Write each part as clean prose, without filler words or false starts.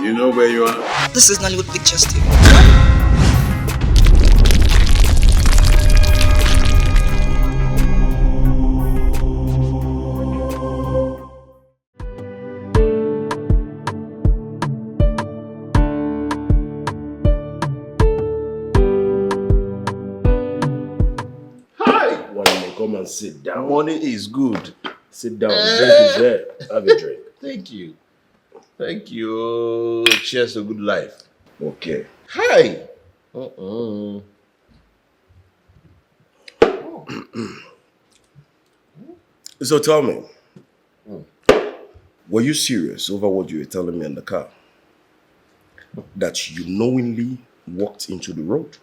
You know where you are? This is Nollywoodpicturestv. Come and sit down. Money is good. Sit down. Drink is there. Have a drink. Thank you. Thank you. Cheers to good life. Okay. Hi. So tell me, were you serious over what you were telling me in the car? That you knowingly walked into the road?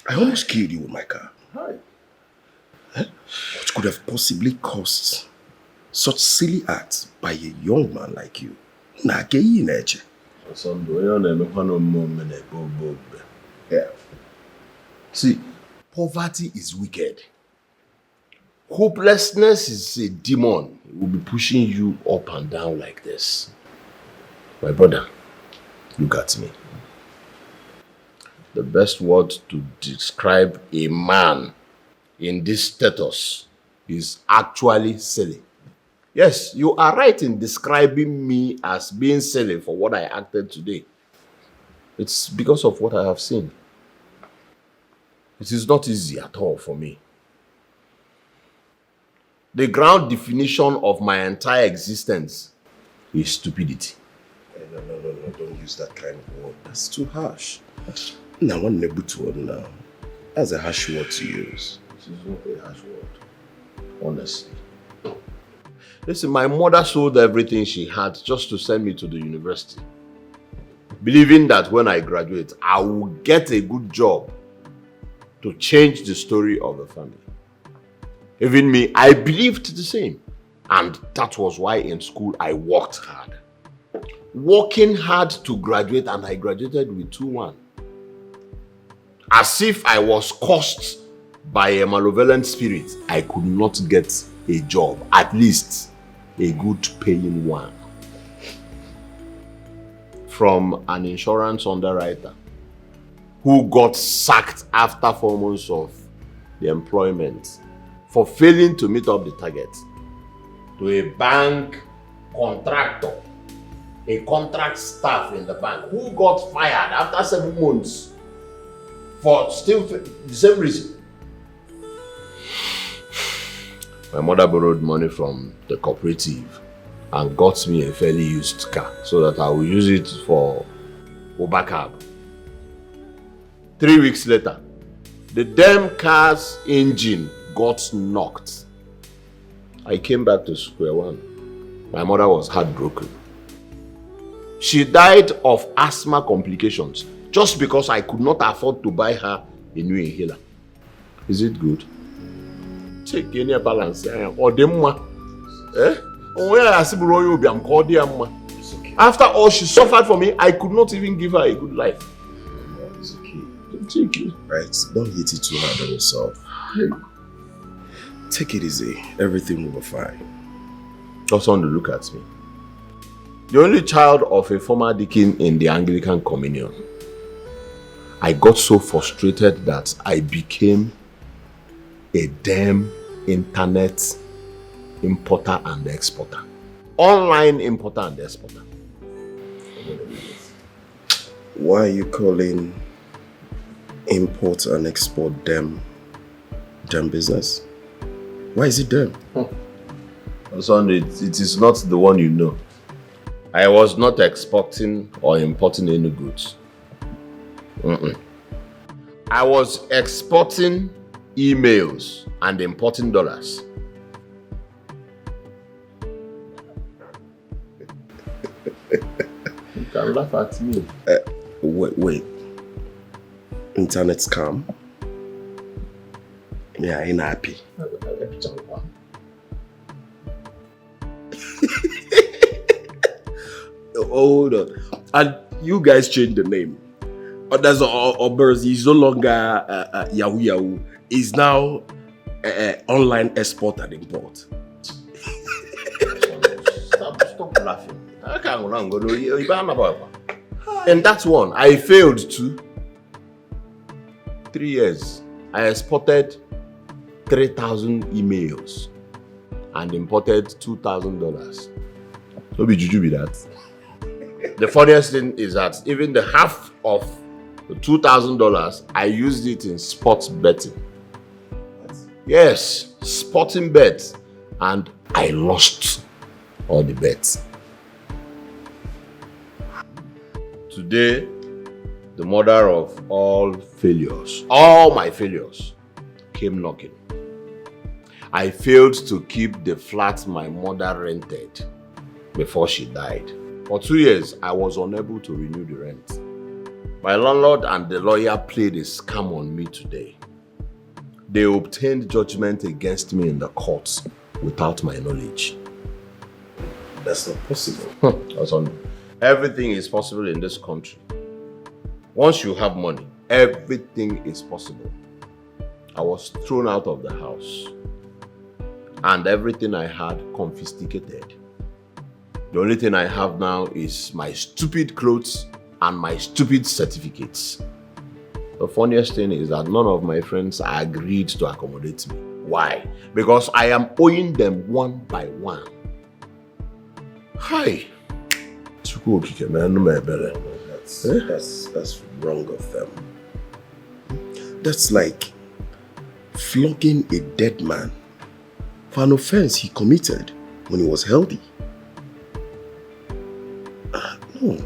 I almost killed you with my car. Hi. What could have possibly caused such silly acts by a young man like you? Yeah. See, poverty is wicked. Hopelessness is a demon. It will be pushing you up and down like this. My brother, look at me. The best word to describe a man in this status is actually silly. Yes, you are right in describing me as being silly for what I acted today. It's because of what I have seen. It is not easy at all for me. The ground definition of my entire existence is stupidity. No, don't use that kind of word. That's too harsh. Now, one now. That's a harsh word to use. This is not a harsh word, honestly. Listen, my mother sold everything she had just to send me to the university, believing that when I graduate, I will get a good job to change the story of the family. Even me, I believed the same. And that was why in school I worked hard. Working hard to graduate, and I graduated with 2-1. As if I was cursed by a malevolent spirit, I could not get a job, at least a good paying one. From an insurance underwriter who got sacked after 4 months of the employment for failing to meet up the target, to a bank contractor, a contract staff in the bank who got fired after 7 months for still the same reason. My mother borrowed money from the cooperative and got me a fairly used car so that I will use it for Uber cab. 3 weeks later, the damn car's engine got knocked. I came back to square one. My mother was heartbroken. She died of asthma complications just because I could not afford to buy her a new inhaler. Is it good? Take any balance or demma. After all she suffered for me, I could not even give her a good life. It's okay. Take it. Right, don't hit it too hard on yourself. Take it easy. Everything will be fine. Just want to look at me. The only child of a former deacon in the Anglican Communion. I got so frustrated that I became a damn internet importer and exporter. Online importer and exporter. Why are you calling import and export them business? Why is it them? Son, it is not the one you know. I was not exporting or importing any goods. I was exporting emails and importing dollars. You can laugh at me. Wait. Internet scam? Yeah, I'm happy. Hold on. And you guys changed the name. Others Others is no longer Yahoo Yahoo. It's now online export and import. Stop laughing. I can't go. And that's one. I failed too. 3 years. I exported 3,000 emails and imported $2,000. No be juju be that. The funniest thing is that even the half of the $2,000, I used it in sports betting. Yes, sporting bets. And I lost all the bets. Today, the mother of all failures, all my failures, came knocking. I failed to keep the flat my mother rented before she died. For 2 years, I was unable to renew the rent. My landlord and the lawyer played a scam on me today. They obtained judgment against me in the courts without my knowledge. That's not possible. Everything is possible in this country. Once you have money, everything is possible. I was thrown out of the house and everything I had confiscated. The only thing I have now is my stupid clothes and my stupid certificates. The funniest thing is that none of my friends agreed to accommodate me. Why? Because I am owing them one by one. Hi. That's wrong of them. That's like flogging a dead man for an offense he committed when he was healthy. No.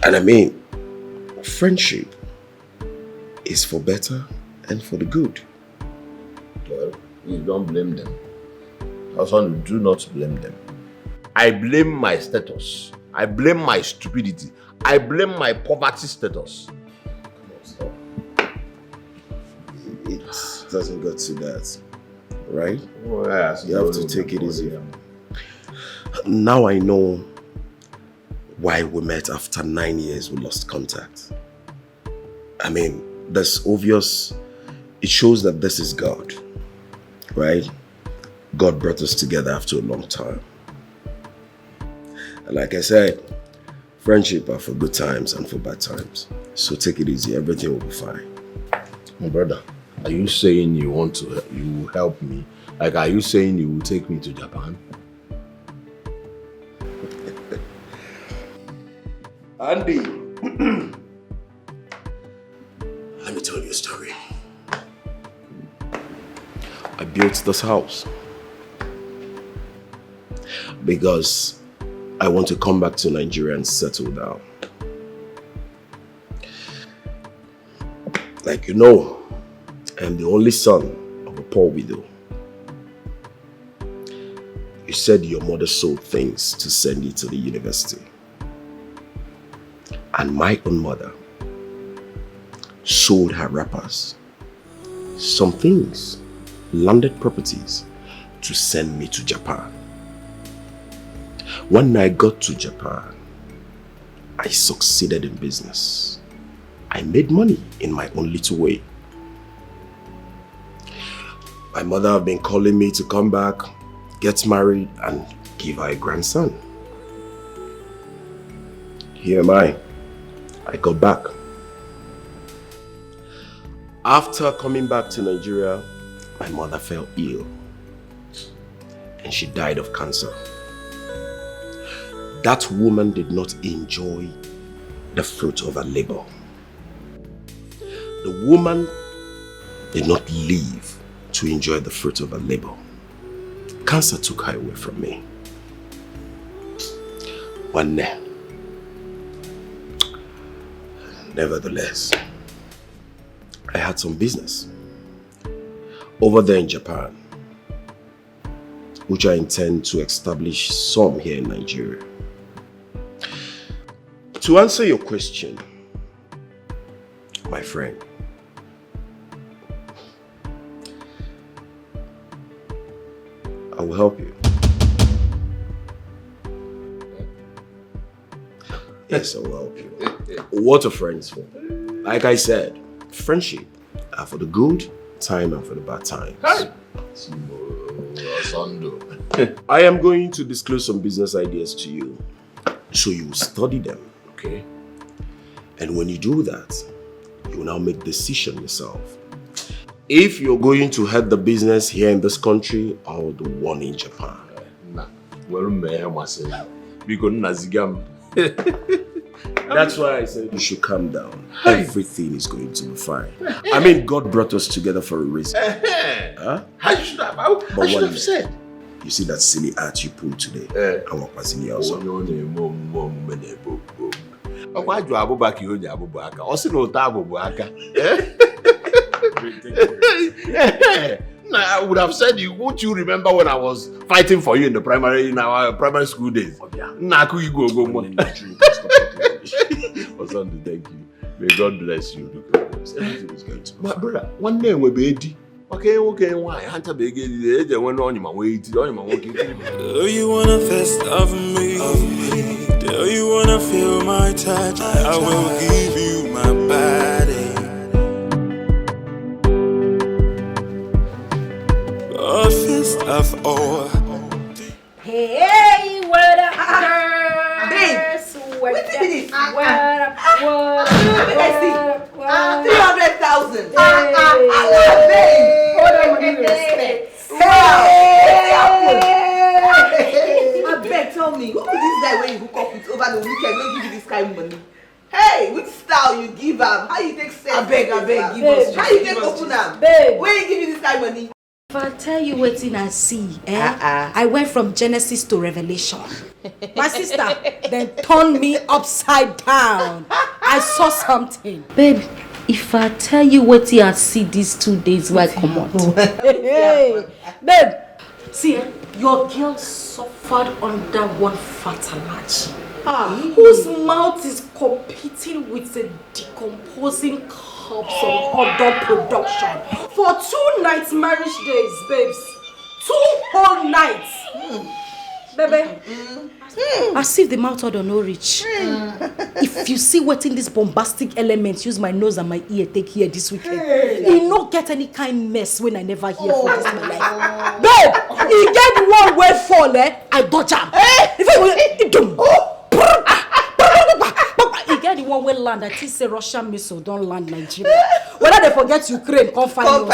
And I mean, friendship is for better and for the good. Well, you don't blame them. Also, do not blame them. I blame my status. I blame my stupidity. I blame my poverty status. Stop. It doesn't go to that, right? Oh, yes, you have to take it easy. Now I know why we met after 9 years we lost contact. I mean, that's obvious. It shows that this is God, right? God brought us together after a long time. And like I said, friendship are for good times and for bad times. So take it easy, everything will be fine. My brother, are you saying you will help me? Like, are you saying you will take me to Japan? Andy, let me tell you a story. I built this house because I want to come back to Nigeria and settle down. Like you know, I'm the only son of a poor widow. You said your mother sold things to send you to the university. And my own mother sold her wrappers, some things, landed properties, to send me to Japan. When I got to Japan, I succeeded in business. I made money in my own little way. My mother had been calling me to come back, get married, and give her a grandson. Here am I got back. After coming back to Nigeria, my mother fell ill and she died of cancer. That woman did not enjoy the fruit of her labor. The woman did not live to enjoy the fruit of her labor. Cancer took her away from me. One day, nevertheless, I had some business over there in Japan, which I intend to establish some here in Nigeria. To answer your question, my friend, I will help you. Yes, I will help you. What are friends for? Like I said, friendship are for the good time and for the bad times. I am going to disclose some business ideas to you. So you study them. Okay. And when you do that, you will now make decision yourself. If you're going to head the business here in this country or the one in Japan. That's why I said you should calm down. Everything is going to be fine. I mean, God brought us together for a reason. Huh? I should have said. You see that silly art you pulled today? I want to see you also. I would have said, won't you remember when I was fighting for you in our primary school days? Naku, go. Sunday, thank you. May God bless you. Everything is going to be my brother, one day we'll be Eddie. Okay, why? Hunter Begay, the agent went on my way to on my walking. Do you wanna fist of me? Do you wanna feel my touch? I will give you my body. A fist of all. Hey, what up, babe? What up? 300,000. Hold on, money respect. I beg, tell me, who is this guy when you hook up with over the weekend? When give you this kind of money? Hey, which style you give up? How you take sex? I beg, give us. How you get open up? Babe, when you give you this kind of money? if I tell you what I see, I went from Genesis to Revelation. My sister then turned me upside down. I saw something. Babe, if I tell you what I see these 2 days, why come on? Hey, babe, see, your girl suffered under one fertilizer. Whose mouth is competing with a decomposing corpse of other production for 2 nights marriage days, babes. 2 whole nights. Baby. As if the mouth order no reach. If you see what in this bombastic element use my nose and my ear take here this weekend, he no get any kind mess when I never hear for this my life. Babe, he get one way fall, I dodge him. If he get the one way land, I think say Russian missile don't land Nigeria. Whether they forget Ukraine, come find us.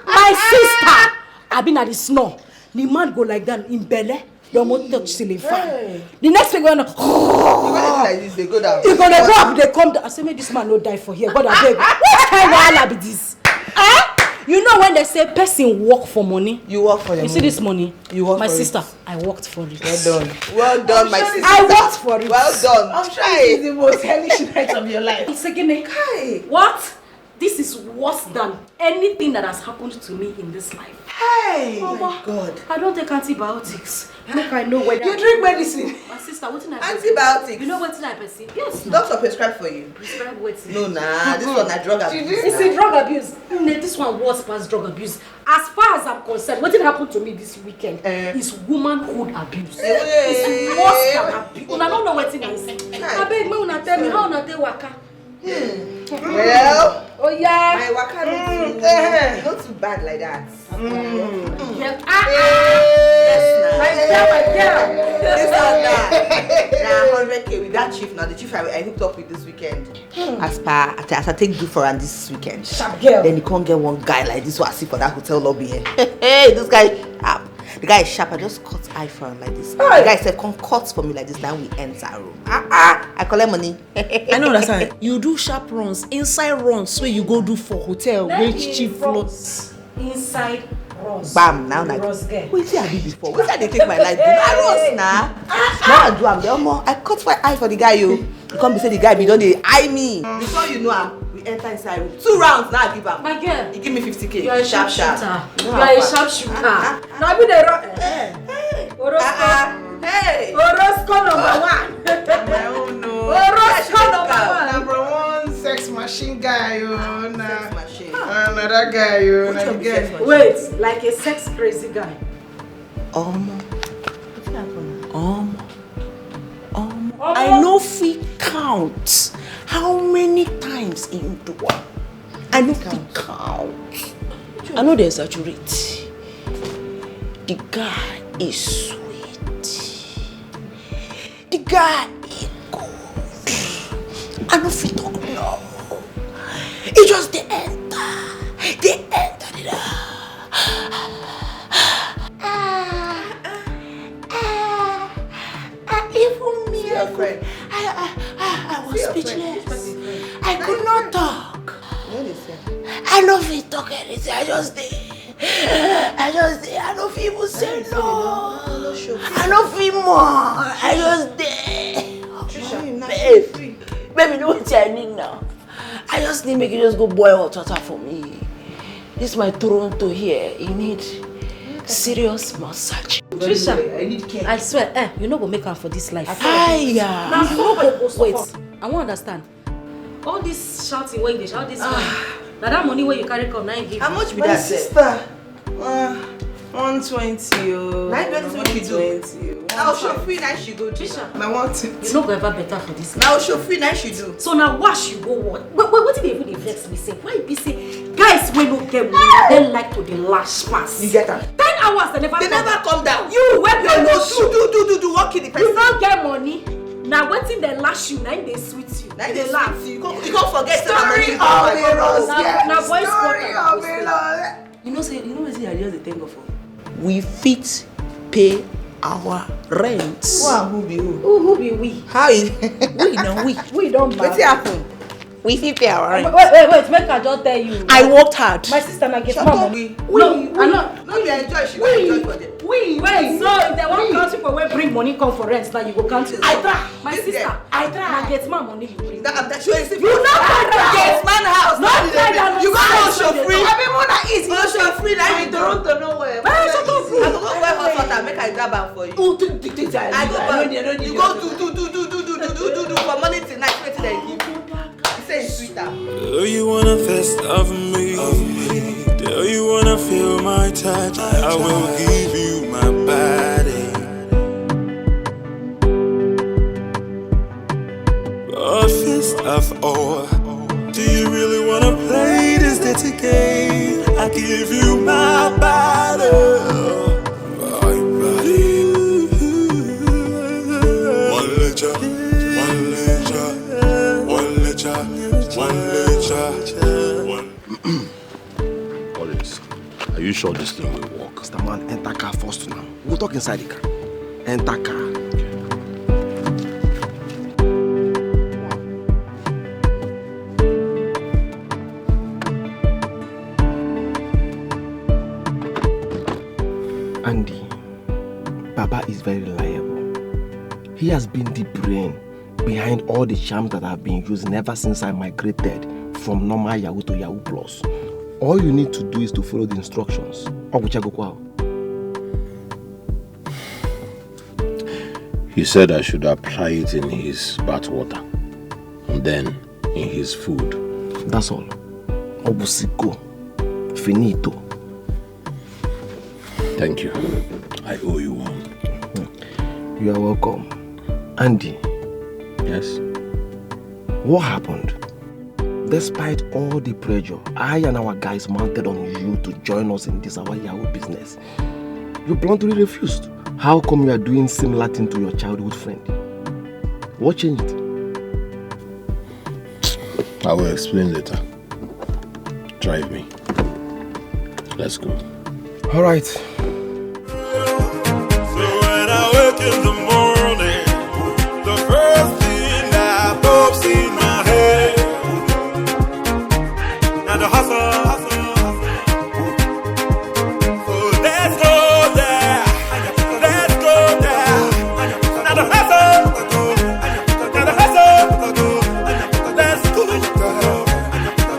My sister, I been at the snow. The man go like that in belly. Don't want to touch ceiling fan. The next thing going to like this, they go down. You gonna go up, they come down. I say, make this man no die for here. God, I beg. What kind of Allah be this? You know when they say person work for money? You work for your money. You see this money? You work my for sister, it. I worked for it. Well done. Well done, my sister. I worked for it. Well done. I'm sure it's the most hellish night of your life. It's again, what? This is worse than anything that has happened to me in this life. Hey! Oh my God. I don't take antibiotics. Make I know whether you drink medicine. My sister, what I antibiotics. You know what I perceive? Yes. Doctor prescribe for you. Prescribe what? No, nah. This one is drug abuse. It's a drug abuse. This one was past drug abuse. As far as I'm concerned, what did happen to me this weekend is womanhood abuse. It's worse than abuse. I don't know what it is. I beg me una tell me how una take waka. Well, oh yeah, my waka not too bad like that. Yes, my girl. This one now 100k with that chief. Now the chief I hooked up with this weekend. As I take do for him this weekend. Sharp girl. Then you can't get one guy like this. What I see for that hotel lobby. Hey, this guy. The guy is sharp. I just cut eye for him like this. The guy said, "Come cut for me like this." Now we enter room. I collect money. I know that's right. You do sharp runs, inside runs, where you go do for hotel, which chief floors. Inside runs. Bam! Now like, wait till I did before. Wait till they take my life. Do I runs now? Now I do. I'm the more. I cut my eye for the guy. You come be say the guy be don't they eye me. Before you know him. Enter inside room. 2 rounds now I give up. My girl. You give me 50k. You are a sharp shooter. You are a sharp shooter. Now be the Orosco number 1. My own no. Orosco Number 1 sex machine guy, Sex machine. Another guy, Wait, like a sex crazy guy. I know if count how many times in the one. I know if count. I know they exaggerate. The guy is sweet. The guy is I no fit talk no. It just they enter. They enter it. Even me, I was speechless. I could not talk. I no fit talk anything. I don't fit even say no. I don't feel more. I just did. Baby, know what I need now. I just need make you just go boil hot water for me. This is my Toronto here. You need serious massage. Trisha, I need care. I swear, you no go make her for this life. Now you no go. Wait, I won't understand. All this shouting, where they shout this money. Now that money where you carry come, now you give. How much be My that? sister. 120. 920. Now show free, now she go. Trisha, My 120. you no go ever better for this life. Now show free, now she do. So now wash you go what? What did they even vex me say? Why be say guys when no get money, they like to the lash pass. You get her. 10 hours they never come down. You when they no do what kill the person. You don't get money. Now waiting they lash you, now they sweet you. Now they laugh. You can't forget Story of a rose. Now boys Story of a rose. You know what I just thank God for? We fit pay our rent. Who be who? Who be we? How is We don't what's happen? We fit pay our rent. Wait, make I just tell you. I worked hard. My sister now get Shut mama. up. No, you enjoy, she will enjoy for them. Wait, so if they want count people wey bring money come for rent, now you go count it. I try. My This sister, girl, I try. Now get my money you bring. I'm not sure it's You not try that. Yes, man house. Not try that. You can't show free. I mean, when I eat, You show free like in Toronto nowhere. Shut up. I go wear hot water, make I grab am for you. I go back. You go do for money tonight. Wait till they give you. He say it's sweeter. Do you wanna fest of me? Do you wanna feel my touch? I will give you my body. A fist of all. Do you really wanna play this dirty game? I give you my body. My body. One letter, one letter, one letter, one letter, one. Collins, are you sure this thing will work? Mr. Man, enter car first now. We'll talk inside the car. Enter car. Andy, Baba is very reliable. He has been the brain behind all the charms that have been used ever since I migrated from normal Yahoo to Yahoo Plus. All you need to do is to follow the instructions. He said I should apply it in his bath water and then in his food. That's all. Obusiko. Finito. Thank you. I owe you one. You are welcome. Andy. Yes? What happened? Despite all the pressure I and our guys mounted on you to join us in this our Yahoo business, you bluntly refused. How come you are doing similar thing to your childhood friend? What changed? I will explain later. Drive me. Let's go. All right. So when I wake in the morning, the first thing that pops in my head, now the hustle. So let's go there, let's go there. Now the hustle, now the hustle, let's go there,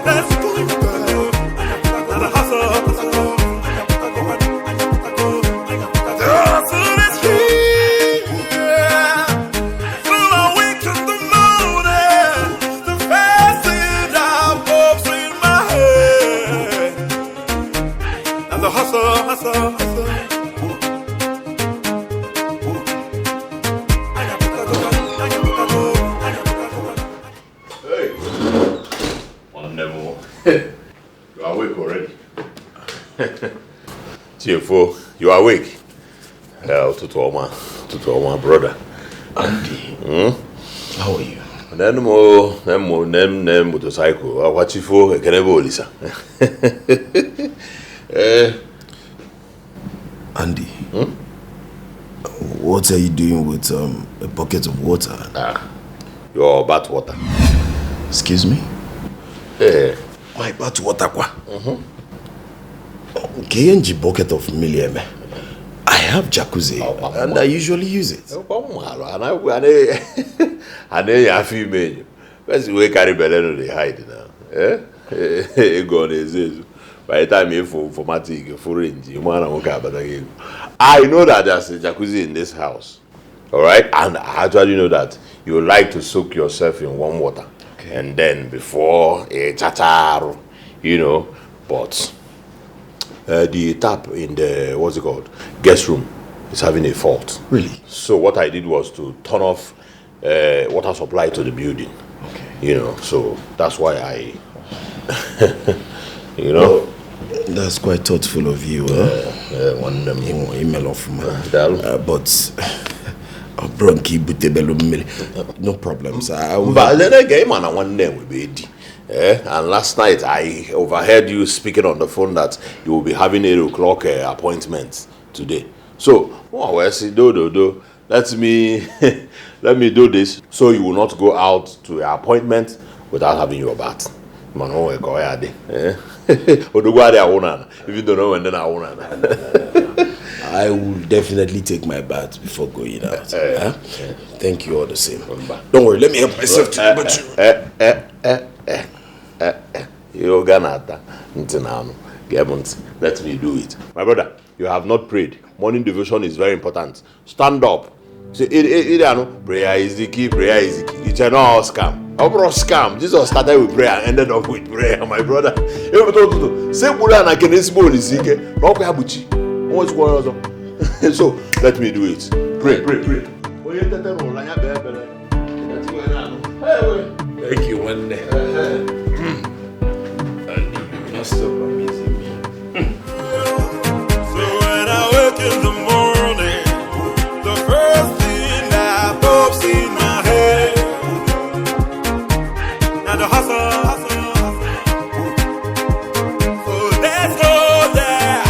let's go there. Now the hustle. Hey, Onome, you are awake already. Chiefo, you are awake? To my brother. Andy, how are you? Then motorcycle. What you for? Can I go, Lisa? Andy, what are you doing with a bucket of water? Your bath water. Excuse me? My bath water, kwa? KNG bucket of million. I have jacuzzi, and I usually use it. And then you have female. First, we carry belly, they hide now. Go on, by the time you for formatic, for range, you want to look at again. I know that there's a jacuzzi in this house. All right, and I actually know that you like to soak yourself in warm water, and then before a chacharo, you know. But the tap in the what's it called guest room is having a fault. Really? So what I did was to turn off water supply to the building. Okay. You know, so that's why I, you know. That's quite thoughtful of you. One email off, but no problems. But then again, man, one name will be Eddie. And last night I overheard you speaking on the phone that you will be having 8 o'clock appointment today. So, let me do this so you will not go out to your appointment without having your bath. Man, if you don't know when then I want. I will definitely take my bath before going out. Thank you all the same. Don't worry, let me help myself to the bathroom. You're gonna let me do it. My brother, you have not prayed. Morning devotion is very important. Stand up. Say, prayer is the key, prayer is the key. It's an all scam. Overall scam. Jesus started with prayer and ended up with prayer, my brother. So let me do it. Pray. Thank you, one day. Stop amazing me. So when I wake in the morning, the first thing that pops in my head, now the hustle. So let's go there.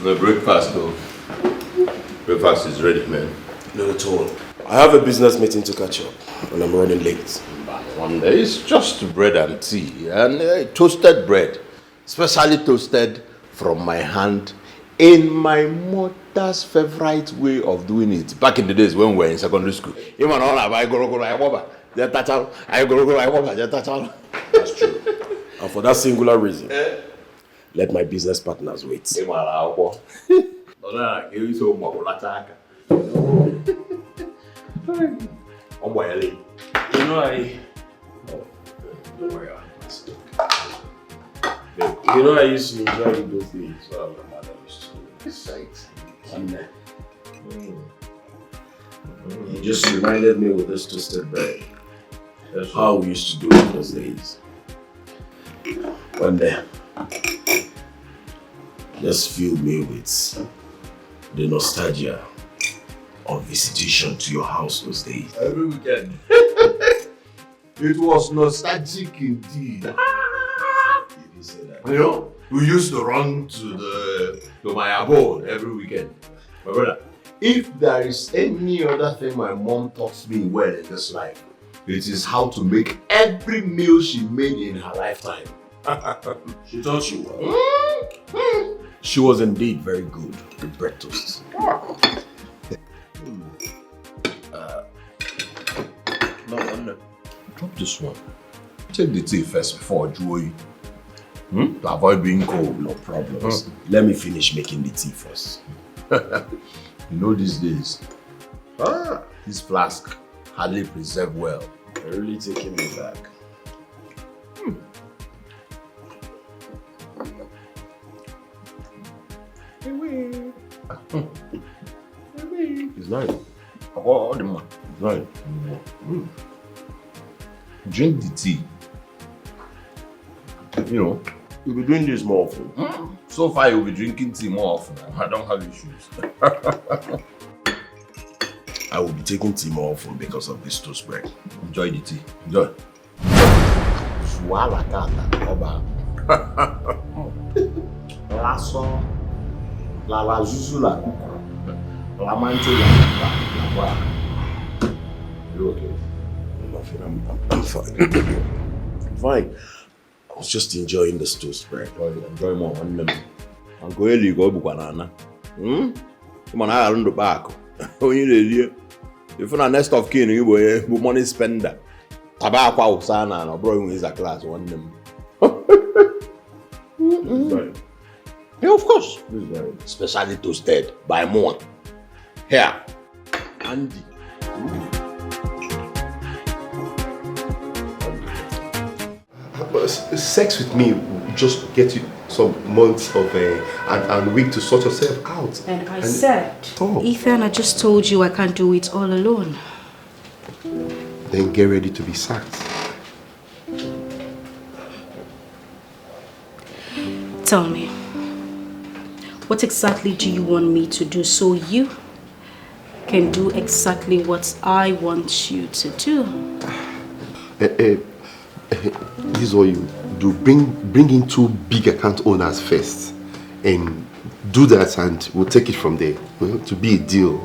The breakfast though. Breakfast is ready, man. Not at all. I have a business meeting to catch up, and I'm running late. One day it's just bread and tea, and toasted bread, specially toasted from my hand in my mother's favorite way of doing it. Back in the days when we were in secondary school. That's true. And for that singular reason, let my business partners wait. You know, I used to enjoy those things. So my mother used to do this. And he just reminded me with this twisted bread. That's how we used to do it those days. One day, just filled me with the nostalgia of visitation to your house those days. Every weekend. It was nostalgic indeed. You know, we used to run to my abode every weekend. My brother, if there is any other thing my mom taught me well in this life, it is how to make every meal she made in her lifetime. She taught you well. She was indeed very good with bread toast. No. Drop this one. Take the tea first before I draw you. To avoid being cold. No problems. Let me finish making the tea first. You know these days, this flask hardly preserved well. You're really taking me back. It's nice. Oh, the man. It's nice. Drink the tea. You know, you'll be doing this more often. So far, you'll be drinking tea more often. I don't have issues. I will be taking tea more often because of this toast bread. Enjoy the tea. Enjoy. Swala kata, oba. Lasso, la zuzu la kuku, la manche la kwa. You okay? I'm fine. I'm fine. I was just enjoying this toast bread. Enjoy more. Uncle Eli go bukanana. Come on, I run back. If you're next of kin, you will be money spender. Tobacco sana no bro is a class one them. Yeah, of course. Specially toasted by Moan. Here, Andy. Sex with me will just get you some months of and week to sort yourself out. And I said, Ethan, I just told you I can't do it all alone. Then get ready to be sacked. Tell me, what exactly do you want me to do so you can do exactly what I want you to do? This is what you do. Bring in 2 big account owners first, and do that, and we'll take it from there. To be a deal.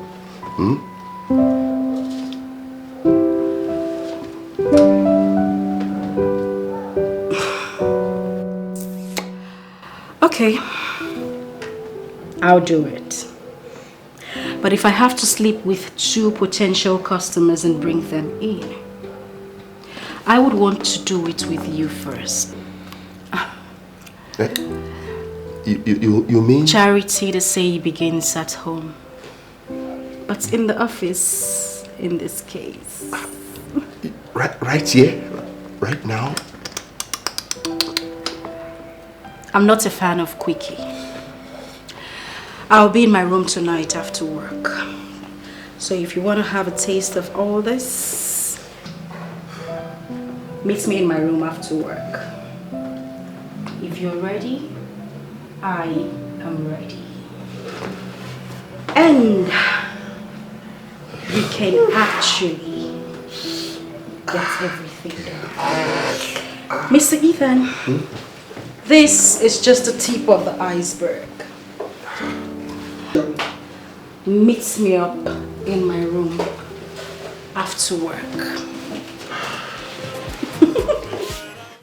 Okay, I'll do it. But if I have to sleep with 2 potential customers and bring them in, I would want to do it with you first. You mean? Charity, they say, begins at home. But in the office, in this case. Right here? Right now? I'm not a fan of quickie. I'll be in my room tonight after work. So if you want to have a taste of all this, meet me in my room after work. If you're ready, I am ready. And we can actually get everything done. Mr. Ethan, this is just the tip of the iceberg. meets me up in my room after work.